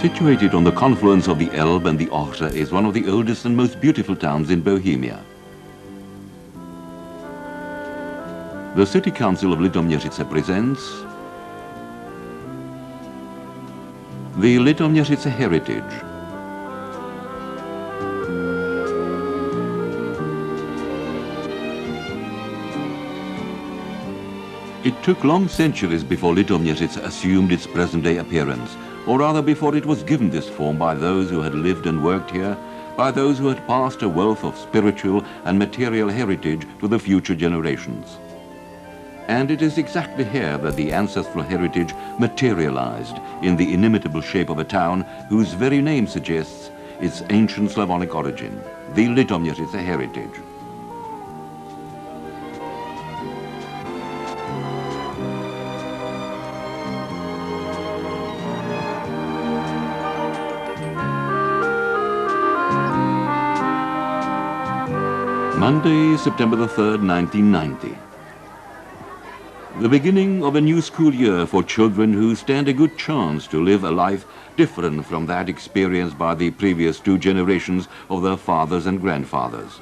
Situated on the confluence of the Elbe and the Ohre is one of the oldest and most beautiful towns in Bohemia. The City Council of Litoměřice presents the Litomerice Heritage. It took long centuries before Litoměřic assumed its present-day appearance, or rather before it was given this form by those who had lived and worked here, by those who had passed a wealth of spiritual and material heritage to the future generations. And it is exactly here that the ancestral heritage materialized in the inimitable shape of a town whose very name suggests its ancient Slavonic origin, the Litomerice Heritage. Monday, September the 3rd, 1990. The beginning of a new school year for children who stand a good chance to live a life different from that experienced by the previous two generations of their fathers and grandfathers.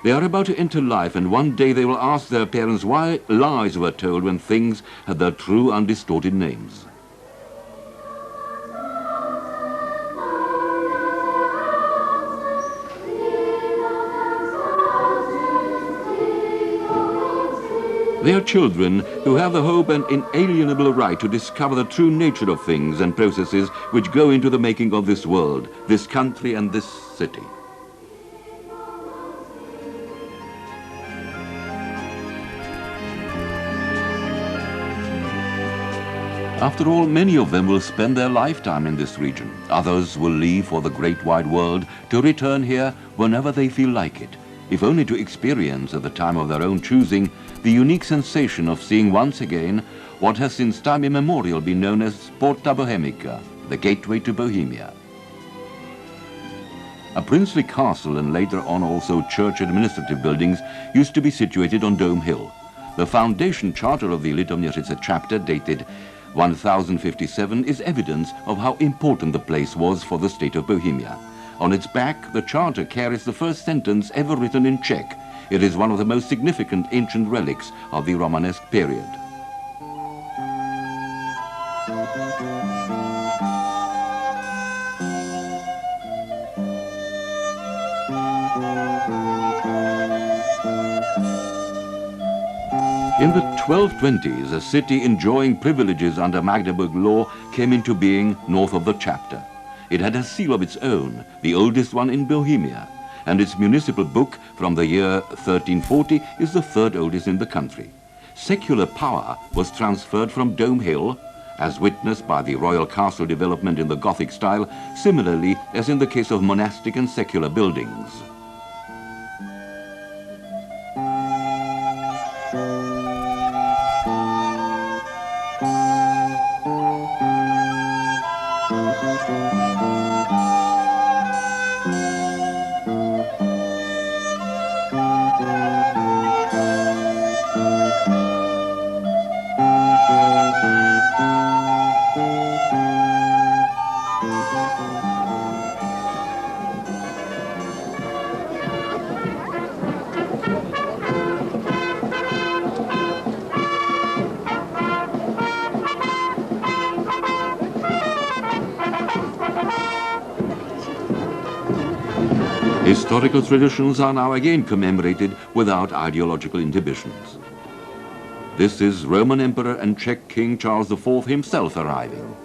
They are about to enter life, and one day they will ask their parents why lies were told when things had their true undistorted names. They are children who have the hope and inalienable right to discover the true nature of things and processes which go into the making of this world, this country and this city. After all, many of them will spend their lifetime in this region. Others will leave for the great wide world to return here whenever they feel like it, if only to experience at the time of their own choosing the unique sensation of seeing once again what has since time immemorial been known as Porta Bohemica, the gateway to Bohemia. A princely castle and later on also church administrative buildings used to be situated on Dome Hill. The foundation charter of the Litoměřice chapter, dated 1057, is evidence of how important the place was for the state of Bohemia. On its back, the charter carries the first sentence ever written in Czech. It is one of the most significant ancient relics of the Romanesque period. In the 1220s, a city enjoying privileges under Magdeburg law came into being north of the chapter. It had a seal of its own, the oldest one in Bohemia, and its municipal book from the year 1340 is the third oldest in the country. Secular power was transferred from Dome Hill, as witnessed by the royal castle development in the Gothic style, similarly as in the case of monastic and secular buildings. Historical traditions are now again commemorated without ideological inhibitions. This is Roman Emperor and Czech King Charles IV himself arriving.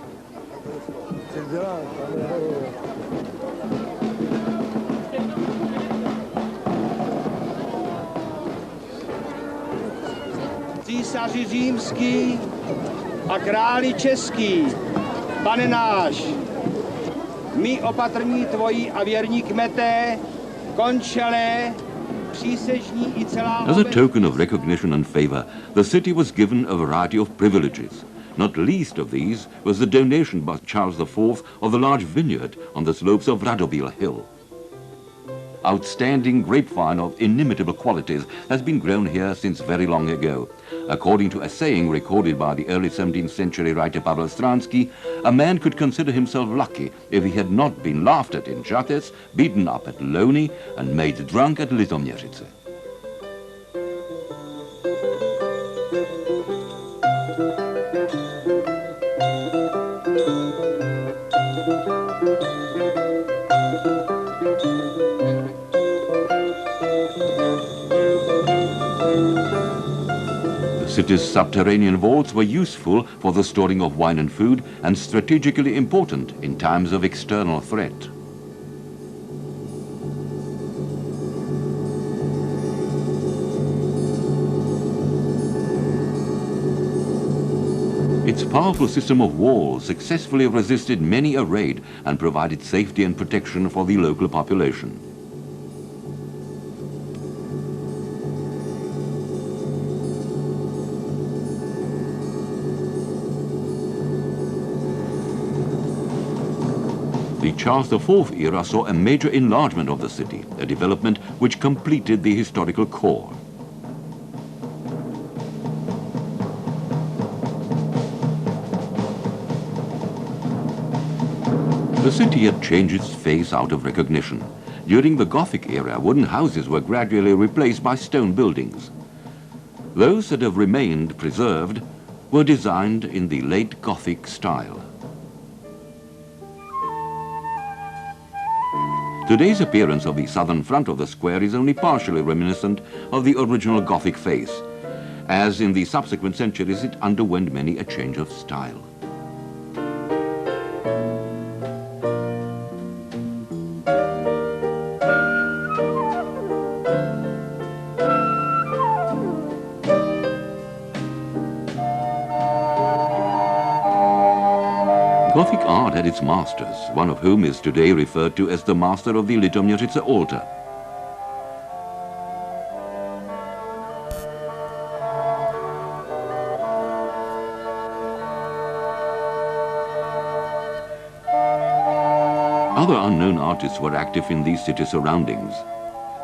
Císaři římský a králi český, pane náš, my opatrní tvoji a věrní kmeté, končelé, přísežní i celá... As a token of recognition and favor, the city was given a variety of privileges. Not least of these was the donation by Charles IV of the large vineyard on the slopes of Radobil Hill. outstanding grapevine of inimitable qualities has been grown here since very long ago. According to a saying recorded by the early 17th century writer Pavel Stransky, a man could consider himself lucky if he had not been laughed at in Žatec, beaten up at Loni, and made drunk at Litoměřice. The city's subterranean vaults were useful for the storing of wine and food and strategically important in times of external threat. Its powerful system of walls successfully resisted many a raid and provided safety and protection for the local population. The Charles IV era saw a major enlargement of the city, a development which completed the historical core. The city had changed its face out of recognition. During the Gothic era, wooden houses were gradually replaced by stone buildings. Those that have remained preserved were designed in the late Gothic style. Today's appearance of the southern front of the square is only partially reminiscent of the original Gothic face, as in the subsequent centuries it underwent many a change of style. Gothic art had its masters, one of whom is today referred to as the master of the Litoměřice altar. Other unknown artists were active in these city surroundings.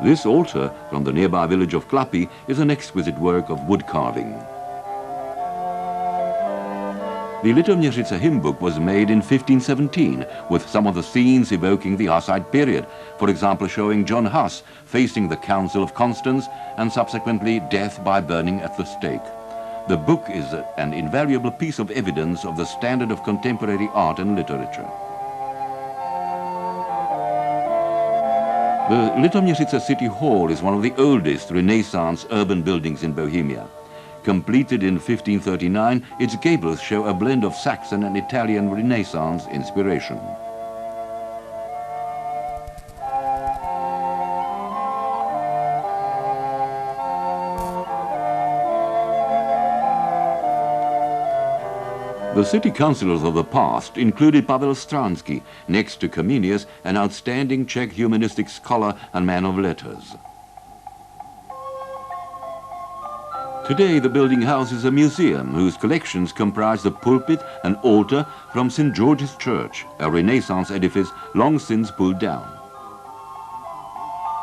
This altar from the nearby village of Klapi is an exquisite work of wood carving. The Litoměřice hymn book was made in 1517 with some of the scenes evoking the Hussite period, for example showing John Huss facing the Council of Constance and subsequently death by burning at the stake. The book is an invariable piece of evidence of the standard of contemporary art and literature. The Litoměřice City Hall is one of the oldest Renaissance urban buildings in Bohemia. Completed in 1539, its gables show a blend of Saxon and Italian Renaissance inspiration. The city councillors of the past included Pavel Stransky, next to Comenius, an outstanding Czech humanistic scholar and man of letters. Today, the building houses a museum whose collections comprise the pulpit and altar from St. George's Church, a Renaissance edifice long since pulled down.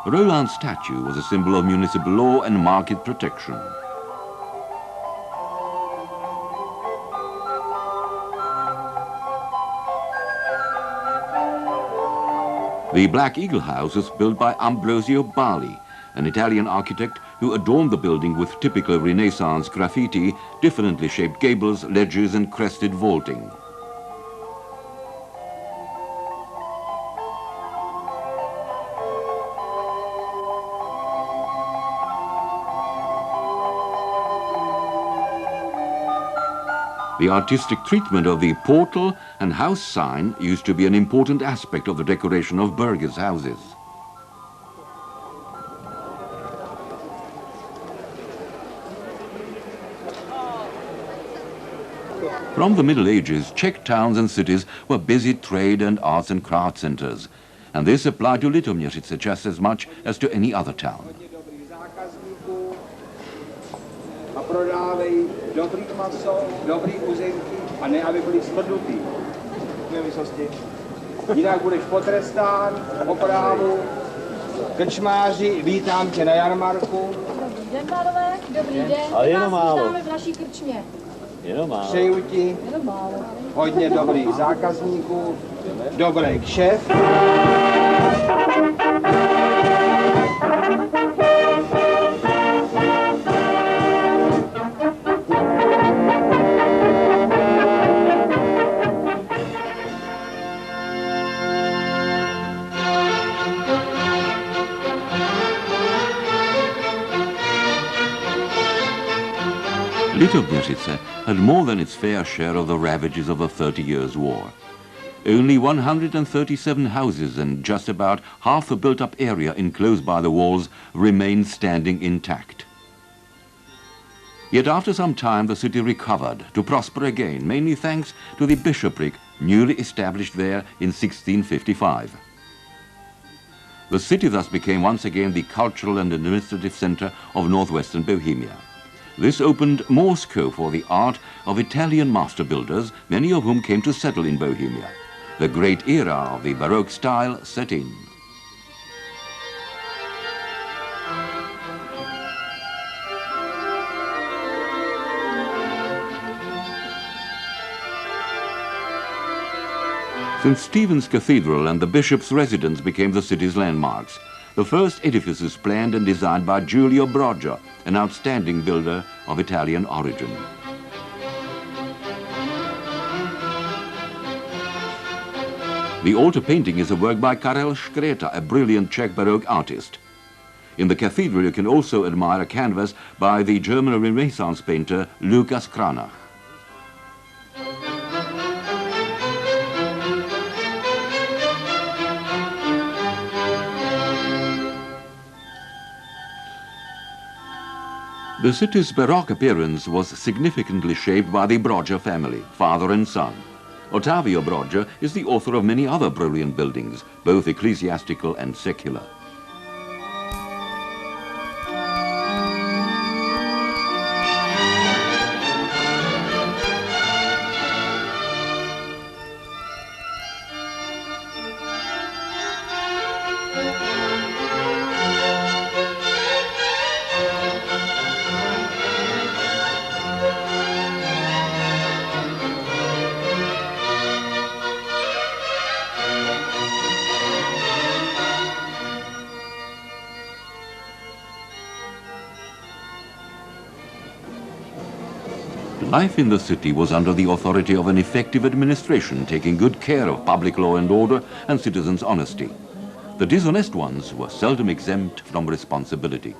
Roland's statue was a symbol of municipal law and market protection. The Black Eagle House was built by Ambrosio Bali, an Italian architect who adorned the building with typical Renaissance graffiti, differently shaped gables, ledges and crested vaulting. The artistic treatment of the portal and house sign used to be an important aspect of the decoration of burghers' houses. From the Middle Ages, Czech towns and cities were busy trade and arts and craft centers, and this applied to Litoměřice just as much as to any other town. A prodávají dobrý maso, dobrý uzenky a ne, aby byli smrdutý. Jinak budeš potrestán, oprávu Krčmáři, vítám tě na jarmarku. Dobrý den, pánové, dobrý den. Ale jenom Vás málo. vítáme v naší krčmě. Jenom málo. Přeju ti Jenom málo. hodně dobrých zákazníků, dobrý kšeft. Litoměřice had more than its fair share of the ravages of the 30 Years' War. Only 137 houses and just about half the built-up area enclosed by the walls remained standing intact. Yet after some time the city recovered to prosper again, mainly thanks to the bishopric newly established there in 1655. The city thus became once again the cultural and administrative center of northwestern Bohemia. This opened more scope for the art of Italian master builders, many of whom came to settle in Bohemia. The great era of the Baroque style set in. St. Stephen's Cathedral and the bishop's residence became the city's landmarks. The first edifices planned and designed by Giulio Broggio, an outstanding builder of Italian origin. The altar painting is a work by Karel Škreta, a brilliant Czech Baroque artist. In the cathedral you can also admire a canvas by the German Renaissance painter Lukas Kranach. The city's Baroque appearance was significantly shaped by the Broggio family, father and son. Ottavio Broggio is the author of many other brilliant buildings, both ecclesiastical and secular. Life in the city was under the authority of an effective administration, taking good care of public law and order and citizens' honesty. The dishonest ones were seldom exempt from responsibility.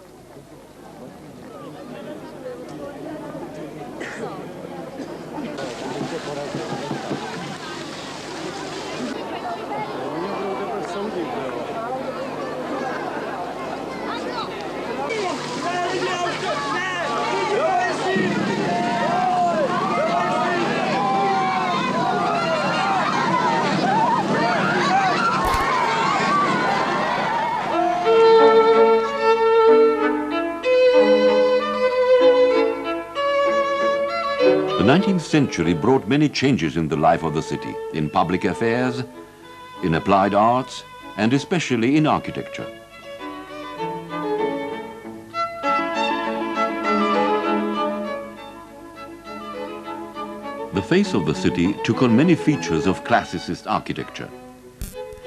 The 19th century brought many changes in the life of the city, in public affairs, in applied arts, and especially in architecture. The face of the city took on many features of classicist architecture.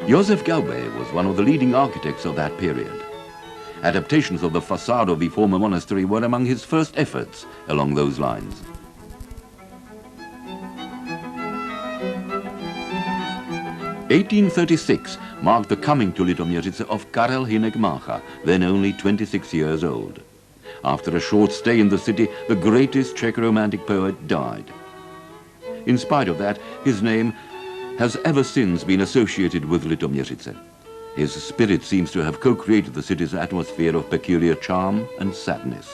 Josef Gaube was one of the leading architects of that period. Adaptations of the facade of the former monastery were among his first efforts along those lines. (1836) marked the coming to Litoměřice of Karel Hynek Mácha, then only 26 years old. After a short stay in the city, the greatest Czech romantic poet died. In spite of that, his name has ever since been associated with Litoměřice. His spirit seems to have co-created the city's atmosphere of peculiar charm and sadness.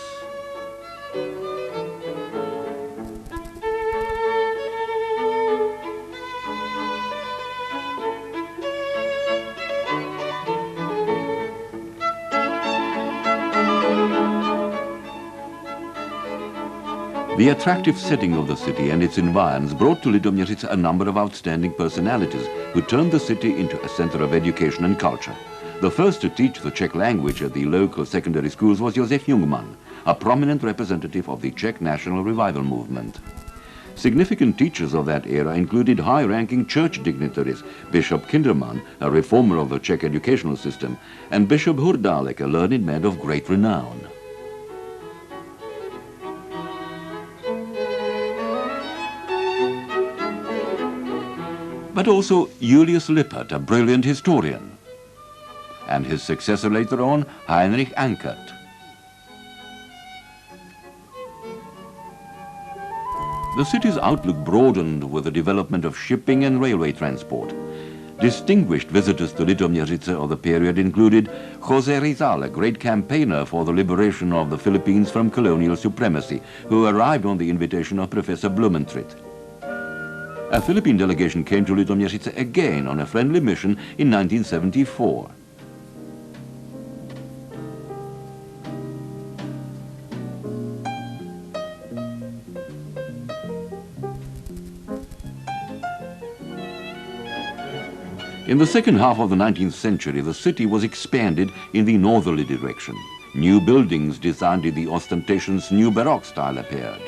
The attractive setting of the city and its environs brought to Litoměřice a number of outstanding personalities who turned the city into a center of education and culture. The first to teach the Czech language at the local secondary schools was Josef Jungmann, a prominent representative of the Czech national revival movement. Significant teachers of that era included high-ranking church dignitaries, Bishop Kinderman, a reformer of the Czech educational system, and Bishop Hurdálek, a learned man of great renown. But also Julius Lippert, a brilliant historian, and his successor later on, Heinrich Ankert. The city's outlook broadened with the development of shipping and railway transport. Distinguished visitors to Litoměřice of the period included José Rizal, a great campaigner for the liberation of the Philippines from colonial supremacy, who arrived on the invitation of Professor Blumentritt. A Philippine delegation came to Litoměřice again on a friendly mission in 1974. In the second half of the 19th century, the city was expanded in the northerly direction. New buildings designed in the ostentatious New Baroque style appeared.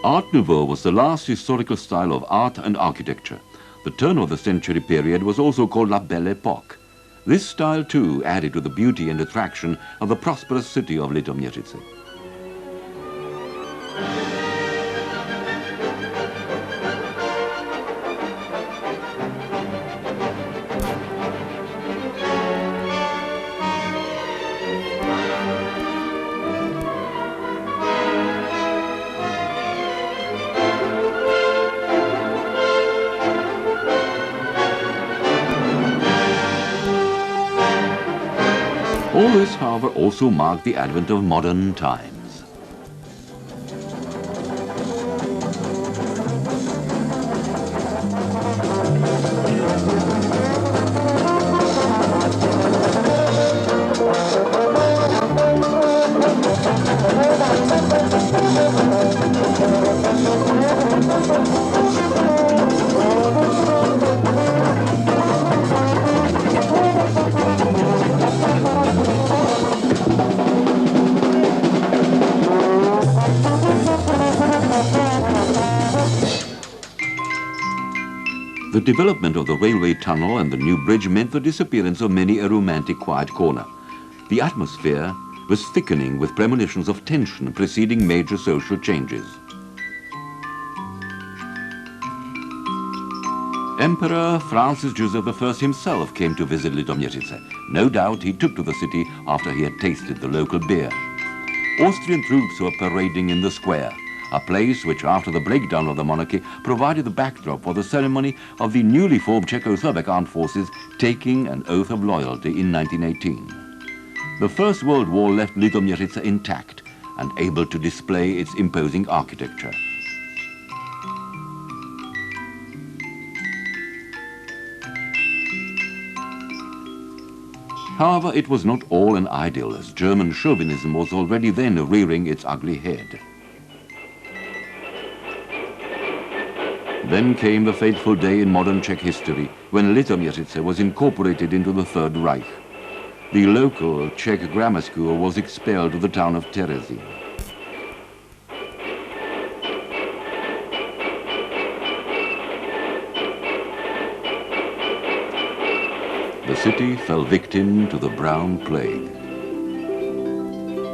Art Nouveau was the last historical style of art and architecture. The turn of the century period was also called La Belle Époque. This style too added to the beauty and attraction of the prosperous city of Litoměřice. All this, however, also marked the advent of modern times. The development of the railway tunnel and the new bridge meant the disappearance of many a romantic quiet corner. The atmosphere was thickening with premonitions of tension preceding major social changes. Emperor Francis Joseph I himself came to visit Litoměřice. No doubt he took to the city after he had tasted the local beer. Austrian troops were parading in the square, a place which, after the breakdown of the monarchy, provided the backdrop for the ceremony of the newly formed Czechoslovak armed forces taking an oath of loyalty in 1918. The First World War left Litoměřice intact and able to display its imposing architecture. However, it was not all an idyll, as German chauvinism was already then rearing its ugly head. Then came the fateful day in modern Czech history when Litoměřice was incorporated into the Third Reich. The local Czech grammar school was expelled to the town of Terezín. The city fell victim to the Brown Plague.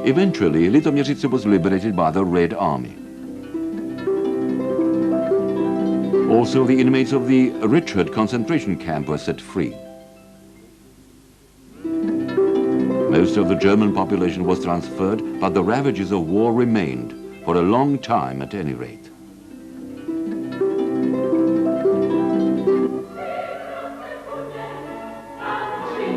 Eventually, Litoměřice was liberated by the Red Army. Also, the inmates of the Richard concentration camp were set free. Most of the German population was transferred, but the ravages of war remained, for a long time at any rate.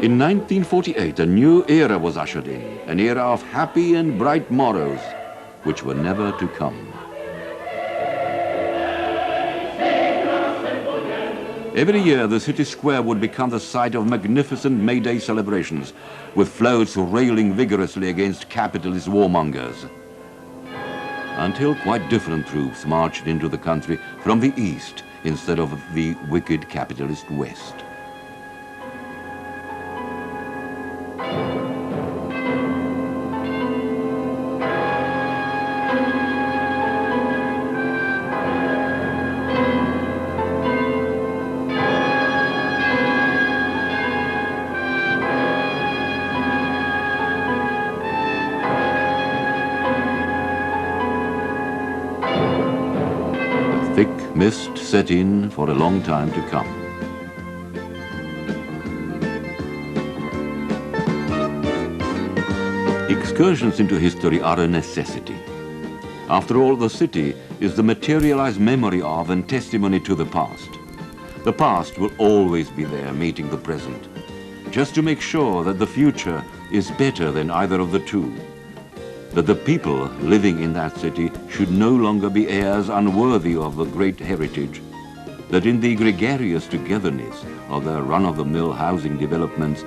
In 1948, a new era was ushered in, an era of happy and bright morrows, which were never to come. Every year the city square would become the site of magnificent May Day celebrations, with floats railing vigorously against capitalist warmongers. Until quite different troops marched into the country from the east instead of the wicked capitalist west. Thick mist set in for a long time to come. Excursions into history are a necessity. After all, the city is the materialized memory of and testimony to the past. The past will always be there meeting the present, just to make sure that the future is better than either of the two. That the people living in that city should no longer be heirs unworthy of the great heritage, that in the gregarious togetherness of the run-of-the-mill housing developments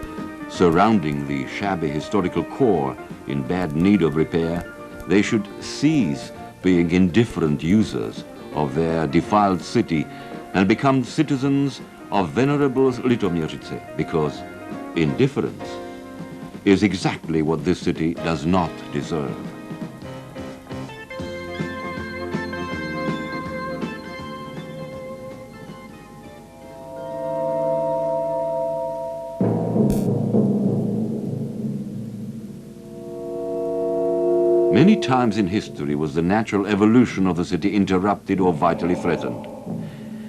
surrounding the shabby historical core in bad need of repair, they should cease being indifferent users of their defiled city and become citizens of venerable Litoměřice, because indifference is exactly what this city does not deserve. Many times in history was the natural evolution of the city interrupted or vitally threatened.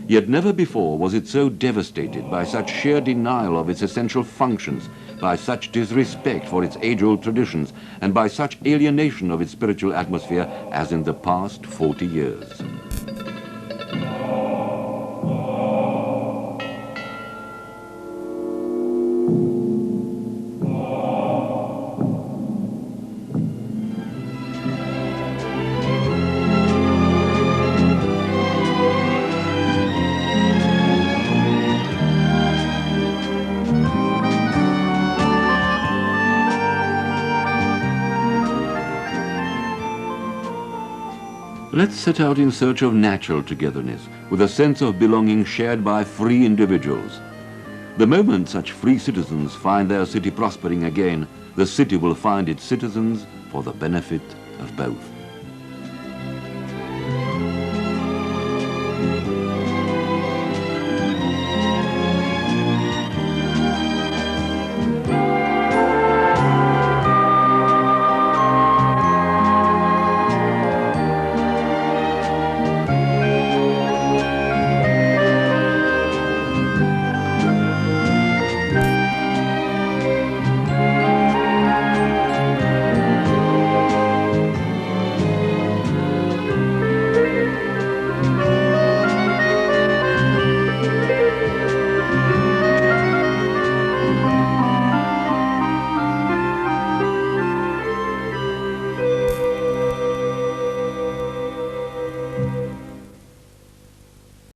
Yet never before was it so devastated by such sheer denial of its essential functions, by such disrespect for its age-old traditions, and by such alienation of its spiritual atmosphere as in the past 40 years. Let's set out in search of natural togetherness, with a sense of belonging shared by free individuals. The moment such free citizens find their city prospering again, the city will find its citizens for the benefit of both.